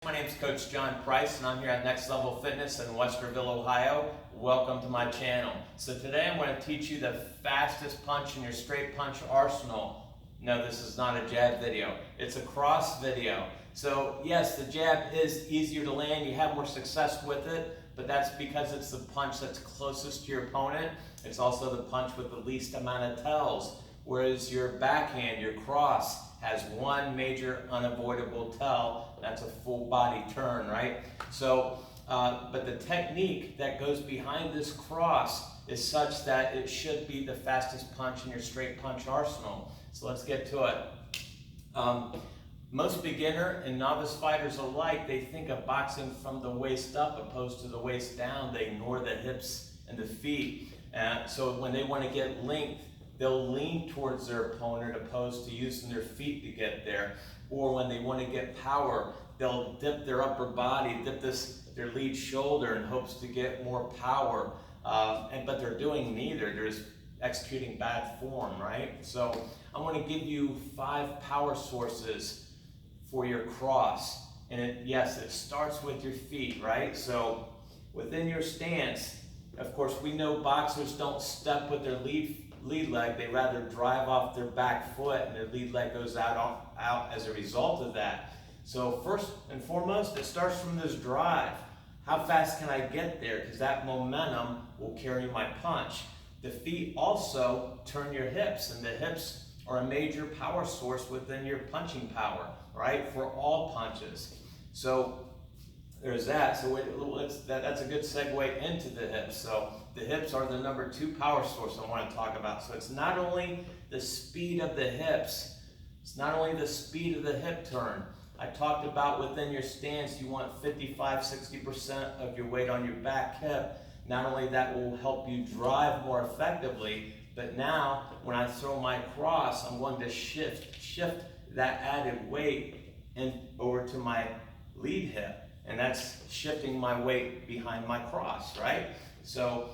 My name is Coach John Price, and I'm here at Next Level Fitness in Westerville, Ohio. Welcome to my channel. So today I'm going to teach you the fastest punch in your straight punch arsenal. No, this is not a jab video. It's a cross video. So yes, the jab is easier to land. You have more success with it, but that's because it's the punch that's closest to your opponent. It's also the punch with the least amount of tells. Whereas your backhand, your cross, has one major unavoidable tell. That's a full body turn, right? So, but the technique that goes behind this cross is such that it should be the fastest punch in your straight punch arsenal. So let's get to it. Most beginner and novice fighters alike, they think of boxing from the waist up opposed to the waist down. They ignore the hips and the feet. So when they want to get length, they'll lean towards their opponent opposed to using their feet to get there. Or when they want to get power, they'll dip their upper body, dip their lead shoulder in hopes to get more power. But they're doing neither. They're just executing bad form, right? So I'm going to give you 5 power sources for your cross. And yes, it starts with your feet, right? So within your stance, of course, we know boxers don't step with their lead leg. They rather drive off their back foot, and their lead leg goes out as a result of that. So first and foremost, it starts from this drive. How fast can I get there? Because that momentum will carry my punch. The feet also turn your hips, and the hips are a major power source within your punching power, right? For all punches. So there's that. So that's a good segue into the hips. So the hips are the number 2 power source I want to talk about. So it's not only the speed of the hips, it's not only the speed of the hip turn. I talked about within your stance, you want 55-60% of your weight on your back hip. Not only that will help you drive more effectively, but now when I throw my cross, I'm going to shift that added weight over to my lead hip. And that's shifting my weight behind my cross, right? So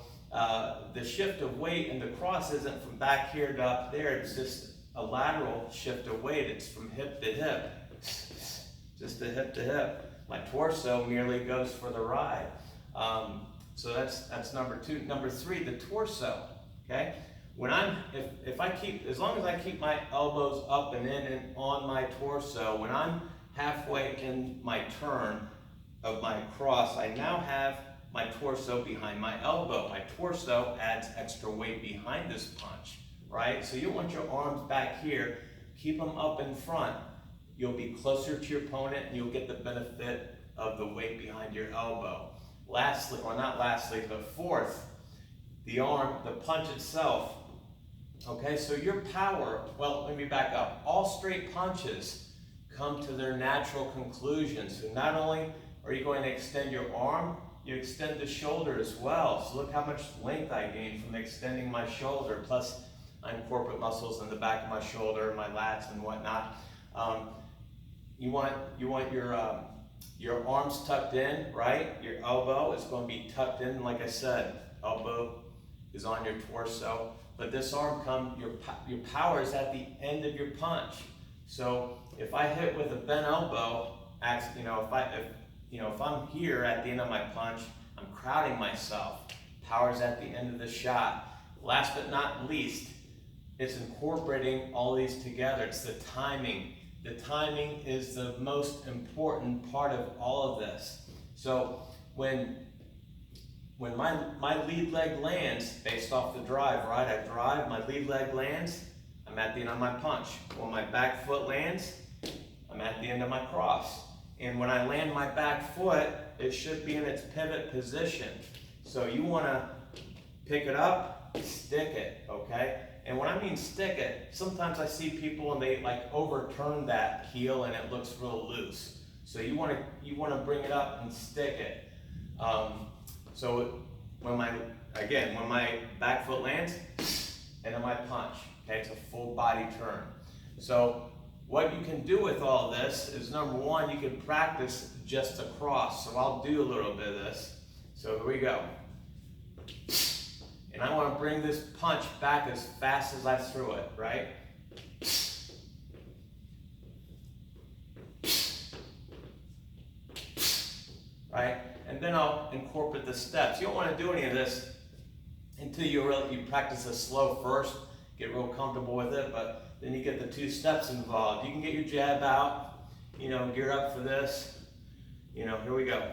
the shift of weight in the cross isn't from back here to up there. It's just a lateral shift of weight. It's from hip to hip, just the hip to hip. My torso merely goes for the ride. So that's number 2. Number 3, the torso. Okay. When as long as I keep my elbows up and in and on my torso, when I'm halfway in my turn of my cross, I now have my torso behind my elbow. My torso adds extra weight behind this punch, right? So you want your arms back here, keep them up in front. You'll be closer to your opponent and you'll get the benefit of the weight behind your elbow. Lastly, or not lastly, but fourth, the punch itself. Okay, so your power, well, let me back up. All straight punches come to their natural conclusion. So not only are you going to extend your arm, you extend the shoulder as well. So look how much length I gain from extending my shoulder. Plus, I have corporate muscles in the back of my shoulder, my lats and whatnot. You want your arms tucked in, right? Your elbow is going to be tucked in. Like I said, elbow is on your torso. But this arm your power is at the end of your punch. So if I hit with a bent elbow, if I'm here at the end of my punch, I'm crowding myself. Power's at the end of the shot. Last but not least, it's incorporating all these together. It's the timing. The timing is the most important part of all of this. So when my lead leg lands, based off the drive, right? I drive, my lead leg lands, I'm at the end of my punch. When my back foot lands, I'm at the end of my cross. And when I land my back foot, it should be in its pivot position. So you want to pick it up, stick it, okay? And when I mean stick it, sometimes I see people and they like overturn that heel and it looks real loose. So you want to bring it up and stick it. So when my back foot lands, and then my punch, okay, it's a full body turn. So what you can do with all this is, number 1, you can practice just a cross. So I'll do a little bit of this. So here we go. And I want to bring this punch back as fast as I threw it, right? and then I'll incorporate the steps. You don't want to do any of this until you practice this slow first, get real comfortable with it, but then you get the 2 steps involved. You can get your jab out, gear up for this. Here we go.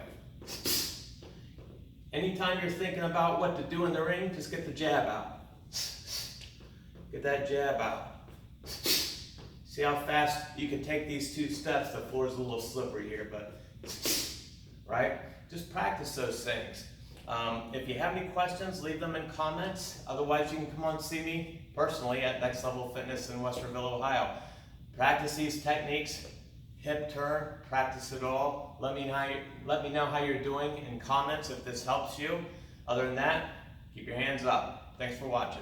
Anytime you're thinking about what to do in the ring, just get the jab out. Get that jab out. See how fast you can take these 2 steps? The floor is a little slippery here, but, right? Just practice those things. If you have any questions, leave them in comments. Otherwise, you can come on and see me personally at Next Level Fitness in Westerville, Ohio. Practice these techniques, hip turn, practice it all. Let me know how you're doing in comments if this helps you. Other than that, keep your hands up. Thanks for watching.